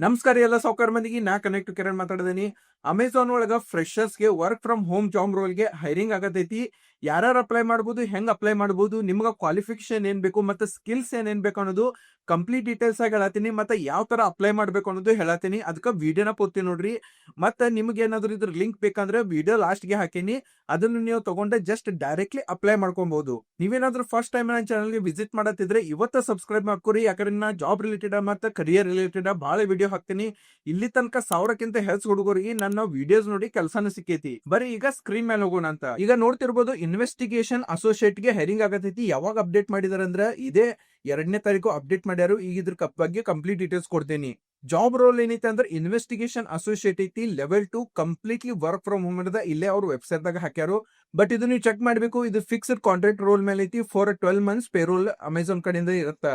ನಮಸ್ಕಾರ ಎಲ್ಲ ಸಾವ್ಕಾರ ಮಂದಿಗೆ ನಾ ಕನೆಕ್ಟ್ ಕಿರಣ್ ಮಾತಾಡಿದೀನಿ. ಅಮೆಝಾನ್ ಒಳಗ ಫ್ರೆಶರ್ಸ್ಗೆ ವರ್ಕ್ ಫ್ರಮ್ ಹೋಮ್ ಜಾಬ್ ರೋಲ್ಗೆ ಹೈರಿಂಗ್ ಆಗತೈತಿ. ಯಾರ್ಯಾರು ಅಪ್ಲೈ ಮಾಡ್ಬೋದು, ಹೆಂಗ್ ಅಪ್ಲೈ ಮಾಡ್ಬೋದು, ನಿಮ್ಗೆ ಕ್ವಾಲಿಫಿಕೇಶನ್ ಏನ್ ಬೇಕು ಮತ್ತೆ ಸ್ಕಿಲ್ಸ್ ಏನೇನ್ ಬೇಕು ಅನ್ನೋದು ಕಂಪ್ಲೀಟ್ ಡೀಟೇಲ್ಸ್ ಆಗಿ ಹೇಳತ್ತೀನಿ. ಮತ್ತೆ ಯಾವ ತರ ಅಪ್ಲೈ ಮಾಡ್ಬೇಕು ಅನ್ನೋದು ಹೇಳತ್ತೀನಿ. ಅದಕ್ಕೆ ವಿಡಿಯೋನ ಪೂರ್ತಿ ನೋಡ್ರಿ. ಮತ್ತೆ ನಿಮ್ಗೆ ಏನಾದ್ರು ಇದ್ರ ಲಿಂಕ್ ಬೇಕಂದ್ರೆ ವಿಡಿಯೋ ಲಾಸ್ಟ್ಗೆ ಹಾಕೀನಿ, ಅದನ್ನು ನೀವು ತಗೊಂಡೆ ಜಸ್ಟ್ ಡೈರೆಕ್ಟ್ಲಿ ಅಪ್ಲೈ ಮಾಡ್ಕೊಬಹುದು. ನೀವೇನಾದ್ರೂ ಫಸ್ಟ್ ಟೈಮ್ ನನ್ನ ಚಾನಲ್ಗೆ ವಿಸಿಟ್ ಮಾಡತ್ತಿದ್ರೆ ಇವತ್ತ ಸಬ್ಸ್ಕ್ರೈಬ್ ಮಾಡ್ಕೊರಿ. ಯಾಕಂದ್ರೆ ನಾ ಜಾಬ್ ರಿಲೇಟೆಡ್ ಮತ್ತೆ ಕರಿಯರ್ ರಿಲೇಟೆಡ್ ಬಹಳ ವಿಡಿಯೋ ಹಾಕ್ತೀನಿ. ಇಲ್ಲಿ ತನಕ 1000ಕ್ಕಿಂತ ಹೆಚ್ಚು ಹುಡುಗರಿಗೆ ನನ್ನ ವಿಡಿಯೋಸ್ ನೋಡಿ ಕೆಲಸನ ಸಿಕ್ಕೈತಿ. ಬರೀ ಈಗ ಸ್ಕ್ರೀನ್ ಮೇಲೆ ಹೋಗೋಣ ಅಂತ. ಈಗ ನೋಡ್ತಿರ್ಬೋದು, ಇನ್ವೆಸ್ಟಿಗೇಷನ್ ಅಸೋಸಿಯೇಟ್ ಗೆ ಹೆರಿಂಗ್ ಆಗತೈತಿ. ಯಾವಾಗ ಅಪ್ಡೇಟ್ ಮಾಡಿದಾರೆ ಅಂದ್ರೆ ಇದೇ 2ನೇ ತಾರೀಕು ಅಪ್ಡೇಟ್ ಮಾಡ್ಯಾರು. ಈಗ ಇದ್ರ ಬಗ್ಗೆ ಕಂಪ್ಲೀಟ್ ಡೀಟೇಲ್ಸ್ ಕೊಡ್ತೀನಿ. ಜಾಬ್ ರೋಲ್ ಏನೈತೆ ಅಂದ್ರೆ ಇನ್ವೆಸ್ಟಿಗೇಷನ್ ಅಸೋಸಿಯೇಟ್ ಐತಿ, level 2 completely work from home ಇರದ. ಇಲ್ಲೇ ಅವ್ರ ವೆಬ್ಸೈಟ್ ದಾಗ ಹಾಕ್ಯಾರು. ಬಟ್ ಇದು ನೀವು ಚೆಕ್ ಮಾಡ್ಬೇಕು, ಇದು ಫಿಕ್ಸ್ಡ್ ಕಾಂಟ್ರಾಕ್ಟ್ ರೋಲ್ ಮೇಲೆ ಐತಿ. ಫಾರ್ 12 months ಪೇರೋಲ್ ಅಮೆಝಾನ್ ಕಡೆಯಿಂದ ಇರುತ್ತ.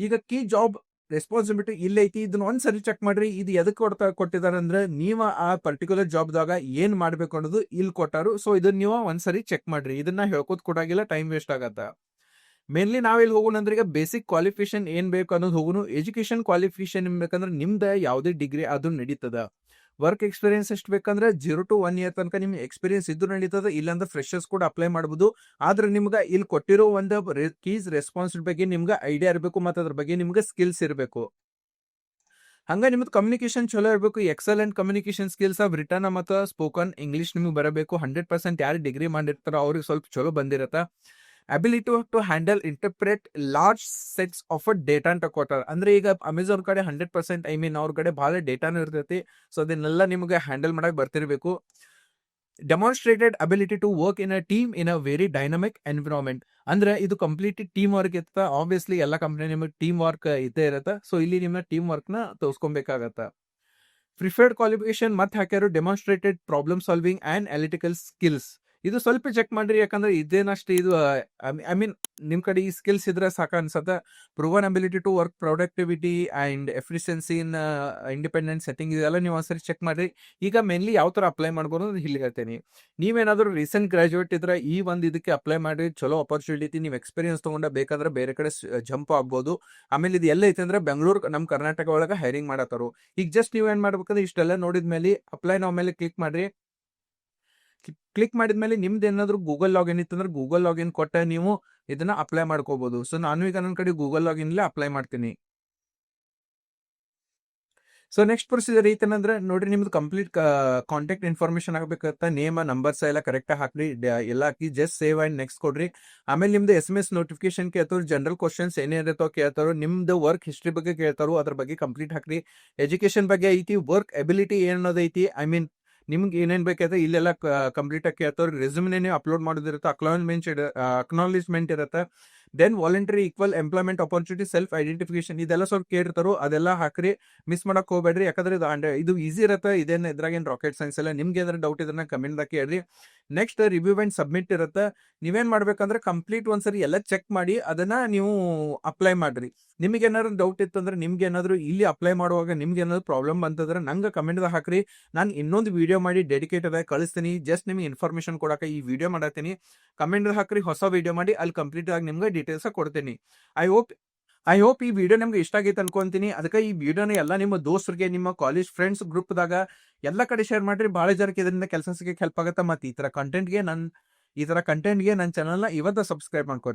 ಈಗ ಕೀ ಜಾಬ್ ರೆಸ್ಪಾನ್ಸಿಬಿಲಿಟಿ ಇಲ್ಲ ಐತಿ. ಇದನ್ನ ಒಂದ್ಸರಿ ಚೆಕ್ ಮಾಡ್ರಿ. ಇದು ಎದಕ್ಕೆ ಕೊಟ್ಟಿದ್ದಾರೆ ಅಂದ್ರೆ ನೀವು ಆ ಪರ್ಟಿಕ್ಯುಲರ್ ಜಾಬ್ ದಾಗ ಏನ್ ಮಾಡ್ಬೇಕು ಅನ್ನೋದು ಇಲ್ಲಿ ಕೊಟ್ಟಾರು. ಸೊ ಇದನ್ನ ನೀವು ಒಂದ್ಸರಿ ಚೆಕ್ ಮಾಡ್ರಿ. ಇದನ್ನ ಹೇಳ್ಕೋದ್ ಕೊಡಾಗಿಲ್ಲ, ಟೈಮ್ ವೇಸ್ಟ್ ಆಗತ್ತ. ಮೇನ್ಲಿ ನಾವ್ ಇಲ್ಲಿ ಹೋಗೋಣ ಅಂದ್ರೆ ಈಗ ಬೇಸಿಕ್ ಕ್ವಾಲಿಫಿಕೇಶನ್ ಏನ್ ಬೇಕು ಅನ್ನೋದು ಹೋಗೋಣ. ಎಜುಕೇಶನ್ ಕ್ವಾಲಿಫಿಕೇಶನ್ ಏನ್ ಬೇಕಂದ್ರೆ ನಿಮ್ದ ಯಾವುದೇ ಡಿಗ್ರಿ ಅದು ನಡೀತದ. ವರ್ಕ್ ಎಕ್ಸ್ಪೀರಿಯನ್ಸ್ ಎಷ್ಟು ಬೇಕಂದ್ರೆ 0 to 1 year ತನಕ ನಿಮ್ಗೆ ಎಕ್ಸ್ಪೀರಿಯನ್ಸ್ ಇದ್ದು ನಡೀತದ. ಇಲ್ಲಾಂದ್ರೆ ಫ್ರೆಶರ್ಸ್ ಕೂಡ ಅಪ್ಲೈ ಮಾಡಬಹುದು. ಆದ್ರೆ ನಿಮ್ಗೆ ಇಲ್ಲಿ ಕೊಟ್ಟಿರೋ ಒಂದು ಕೀಸ್ ರೆಸ್ಪಾನ್ಸಿಬಿಲಿಟಿ ಬಗ್ಗೆ ನಿಮ್ಗೆ ಐಡಿಯಾ ಇರಬೇಕು ಮತ್ತೆ ಅದ್ರ ಬಗ್ಗೆ ನಿಮ್ಗೆ ಸ್ಕಿಲ್ಸ್ ಇರಬೇಕು. ಹಂಗ ನಿಮ್ದು ಕಮ್ಯುನಿಕೇಶನ್ ಚಲೋ ಇರಬೇಕು. Excellent communication skills of return ಮತ್ತು ಸ್ಪೋಕನ್ ಇಂಗ್ಲಿಷ್ ನಿಮ್ಗೆ ಬರಬೇಕು. 100% ಯಾರು ಡಿಗ್ರಿ ಮಾಡಿರ್ತಾರೋ ಅವ್ರಿಗೆ ಸ್ವಲ್ಪ ಚಲೋ ಬಂದಿರತ್ತ. Ability to handle interpret large sets of data ಅಂತ ಕೊಟ್ಟಾರ. ಅಂದ್ರೆ ಈಗ ಅಮೆಝಾನ್ ಕಡೆ 100% ಅವ್ರ ಕಡೆ ಬಹಳ ಡೇಟಾನು ಇರ್ತೈತಿ. ಸೊ ಅದನ್ನೆಲ್ಲ ನಿಮ್ಗೆ ಹ್ಯಾಂಡಲ್ ಮಾಡಕ್ ಬರ್ತಿರ್ಬೇಕು. Demonstrated ability to work in a team in a very dynamic environment. ಅಂದ್ರೆ ಇದು ಕಂಪ್ಲೀಟ್ ಟೀಮ್ ವರ್ಕ್ ಇರ್ತ. ಆಬ್ವಿಯಸ್ಲಿ ಎಲ್ಲ ಕಂಪ್ನಿ ನಿಮಗೆ ಟೀಮ್ ವರ್ಕ್ ಇದ್ದೇ ಇರತ್ತ. ಸೊ ಇಲ್ಲಿ ನಿಮ್ಮ ಟೀಮ್ ವರ್ಕ್ ನ ತೋರ್ಸ್ಕೊಬೇಕಾಗತ್ತ. ಪ್ರಿಫರ್ಡ್ ಕ್ವಾಲಿಫಿಕೇಶನ್ ಮತ್ತೆ ಹಾಕ್ಯಾರು demonstrated problem solving and analytical skills. ಇದು ಸ್ವಲ್ಪ ಚೆಕ್ ಮಾಡ್ರಿ. ಯಾಕಂದ್ರೆ ಇದೇನಷ್ಟು ಇದು ಐ ಮೀನ್ ನಿಮ್ ಕಡೆ ಈ ಸ್ಕಿಲ್ಸ್ ಇದ್ರೆ ಸಾಕ ಅನ್ಸತ್ತ. Proven ability to work productivity and efficiency in independent setting, ಇದೆಲ್ಲ ನೀವು ಒಂದ್ಸರಿ ಚೆಕ್ ಮಾಡ್ರಿ. ಈಗ ಮೇನ್ಲಿ ಯಾವ ತರ ಅಪ್ಲೈ ಮಾಡ್ಬೋದು ಇಲ್ಲಿ ಹೇಳ್ತೇನೆ. ನೀವೇನಾದ್ರೂ ರೀಸೆಂಟ್ ಗ್ರಾಜುಯೇಟ್ ಇದ್ರೆ ಈ ಒಂದು ಇದಕ್ಕೆ ಅಪ್ಲೈ ಮಾಡಿ, ಚಲೋ ಅಪರ್ಚುನಿಟಿ. ನೀವು ಎಕ್ಸ್ಪೀರಿಯನ್ಸ್ ತಗೊಂಡ ಬೇಕಾದ್ರೆ ಬೇರೆ ಕಡೆ ಜಂಪ್ ಆಗ್ಬೋದು. ಆಮೇಲೆ ಇದು ಎಲ್ಲ ಐತೆ ಅಂದ್ರೆ ಬೆಂಗಳೂರು ನಮ್ ಕರ್ನಾಟಕ ಒಳಗ ಹೈರಿಂಗ್ ಮಾಡತ್ತಾರು. ಈಗ ಜಸ್ಟ್ ನೀವ್ ಏನ್ ಮಾಡ್ಬೇಕಂದ್ರೆ ಇಷ್ಟೆಲ್ಲ ನೋಡಿದ್ಮೇಲೆ ಅಪ್ಲೈ ನಾವ್ ಮೇಲೆ ಕ್ಲಿಕ್ ಮಾಡ್ರಿ. ಕ್ಲಿಕ್ ಮಾಡಿದ್ಮೇಲೆ ನಿಮ್ದು ಏನಾದ್ರು ಗೂಗಲ್ ಲಾಗಿನ್ ಇತ್ತಂದ್ರೆ ಗೂಗಲ್ ಲಾಗಿನ್ ಕೊಟ್ಟ ನೀವು ಇದನ್ನ ಅಪ್ಲೈ ಮಾಡ್ಕೋಬಹುದು. ಸೊ ನಾನು ಈಗ ನನ್ನ ಕಡೆ ಗೂಗಲ್ ಲಾಗಿನ್ ಅಪ್ಲೈ ಮಾಡ್ತೀನಿ. ಸೊ ನೆಕ್ಸ್ಟ್ ಪ್ರೊಸೀಜರ್ ಐತೇನಂದ್ರೆ ನೋಡ್ರಿ, ನಿಮ್ದು ಕಂಪ್ಲೀಟ್ ಕಾಂಟ್ಯಾಕ್ಟ್ ಇನ್ಫಾರ್ಮೇಶನ್ ಆಗ್ಬೇಕತ್ತ. ನೇಮ್ ನಂಬರ್ಸ್ ಎಲ್ಲ ಕರೆಕ್ಟ್ ಹಾಕ್ರಿ. ಎಲ್ಲ ಹಾಕಿ ಜಸ್ಟ್ ಸೇವ್ ಅಂಡ್ ನೆಕ್ಸ್ಟ್ ಕೊಡ್ರಿ. ಆಮೇಲೆ ನಿಮ್ದು SMS ನೋಟಿಫಿಕೇಶನ್ ಕೇಳ್ತಾರೋ, ಜನರಲ್ ಕ್ವಶನ್ಸ್ ಏನೇನಿರ್ತಾವ ಕೇಳ್ತಾರೋ, ನಿಮ್ದು ವರ್ಕ್ ಹಿಸ್ಟ್ರಿ ಬಗ್ಗೆ ಕೇಳ್ತಾರೋ, ಅದ್ರ ಬಗ್ಗೆ ಕಂಪ್ಲೀಟ್ ಹಾಕ್ರಿ. ಎಜುಕೇಶನ್ ಬಗ್ಗೆ ಐತಿ, ವರ್ಕ್ ಎಬಿಲಿಟಿ ಏನೋದೈತಿ, ಐ ಮೀನ್ ನಿಮ್ಗೆ ಏನೇನ್ ಬೇಕೈತೆ ಇಲ್ಲೆಲ್ಲ ಕಂಪ್ಲೀಟ್ ಆಗಿ ಕೇಳ್ತಾವ್ರಿ. ರೆಸ್ಯೂಮ್ನೇ ನೀವು ಅಪ್ಲೋಡ್ ಮಾಡೋದಿರುತ್ತೆ. ಅಕ್ನಾಲೇಜ್ಮೆಂಟ್ ಇರುತ್ತೆ. Then voluntary equal employment opportunity, self identification, ಇದೆಲ್ಲ ಸ್ವಲ್ಪ ಕೇಳಿರ್ತಾರೋ ಅದೆಲ್ಲ ಹಾಕ್ರಿ. ಮಿಸ್ ಮಾಡಕ್ ಹೋಗ್ಬೇಡ್ರಿ. ಯಾಕಂದ್ರೆ ಇದು ಈಸಿ ಇರುತ್ತೆ. ಇದ್ರಾಗೇನು ರಾಕೆಟ್ ಸೈನ್ಸ್ ಎಲ್ಲ. ನಿಮ್ಗೆ ಏನಾದ್ರು ಡೌಟ್ ಇದನ್ನ ಕಮೆಂಟ್ ದಾಗ ಕೇಳ್ರಿ. ನೆಕ್ಸ್ಟ್ ರಿವ್ಯೂ ಅಂಡ್ ಸಬ್ಮಿಟ್ ಇರುತ್ತೆ. ನೀವೇನ್ ಮಾಡ್ಬೇಕಂದ್ರೆ ಕಂಪ್ಲೀಟ್ ಒಂದ್ಸರಿ ಎಲ್ಲ ಚೆಕ್ ಮಾಡಿ ಅದನ್ನ ನೀವು ಅಪ್ಲೈ ಮಾಡ್ರಿ. ನಿಮ್ಗೆ ಏನಾದ್ರು ಡೌಟ್ ಇತ್ತಂದ್ರೆ, ನಿಮ್ಗೆ ಏನಾದ್ರು ಇಲ್ಲಿ ಅಪ್ಲೈ ಮಾಡುವಾಗ ನಿಮ್ಗೆ ಏನಾದ್ರು ಪ್ರಾಬ್ಲಮ್ ಬಂತಂದ್ರೆ ನಂಗೆ ಕಮೆಂಟ್ ದಾಗ ಹಾಕ್ರಿ. ನಾನು ಇನ್ನೊಂದು ವಿಡಿಯೋ ಮಾಡಿ ಡೆಡಿಕೇಟೆಡ್ ಆಗಿ ಕಳಿಸ್ತೀನಿ. ಜಸ್ಟ್ ನಿಮ್ಗೆ ಇನ್ಫಾರ್ಮೇಶನ್ ಕೊಡಕ ಈ ವಿಡಿಯೋ ಮಾಡತ್ತೀನಿ. ಕಮೆಂಟ್ ಹಾಕ್ರಿ, ಹೊಸ ವಿಡಿಯೋ ಮಾಡಿ ಅಲ್ಲಿ ಕಂಪ್ಲೀಟ್ ಆಗಿ ನಿಮ್ಗೆ ಡೀಟೇಲ್ಸ್ ಕೊಡ್ತೀನಿ. ಐ ಹೋಪ್ ಈ ವಿಡಿಯೋ ನಿಮ್ಗೆ ಇಷ್ಟ ಆಗೈತೆ ಅನ್ಕೊಂತೀನಿ. ಅದಕ್ಕೆ ಈ ವಿಡಿಯೋನ ಎಲ್ಲ ನಿಮ್ಮ ದೋಸ್ತರಿಗೆ, ನಿಮ್ಮ ಕಾಲೇಜ್ ಫ್ರೆಂಡ್ಸ್ ಗ್ರೂಪ್ ದಾಗ ಎಲ್ಲ ಕಡೆ ಶೇರ್ ಮಾಡ್ರಿ. ಬಹಳ ಜನಕ್ಕೆ ಇದರಿಂದ ಕೆಲಸ ಸಿಗಕ್ಕೆ ಹೆಲ್ಪ್ ಆಗುತ್ತೆ. ಮತ್ತೆ ಈ ತರ ಕಂಟೆಂಟ್ಗೆ ನನ್ನ ಚಾನಲ್ನ ಇವತ್ತ ಸಬ್ಸ್ಕ್ರೈಬ್ ಮಾಡ್ಕೊರಿ.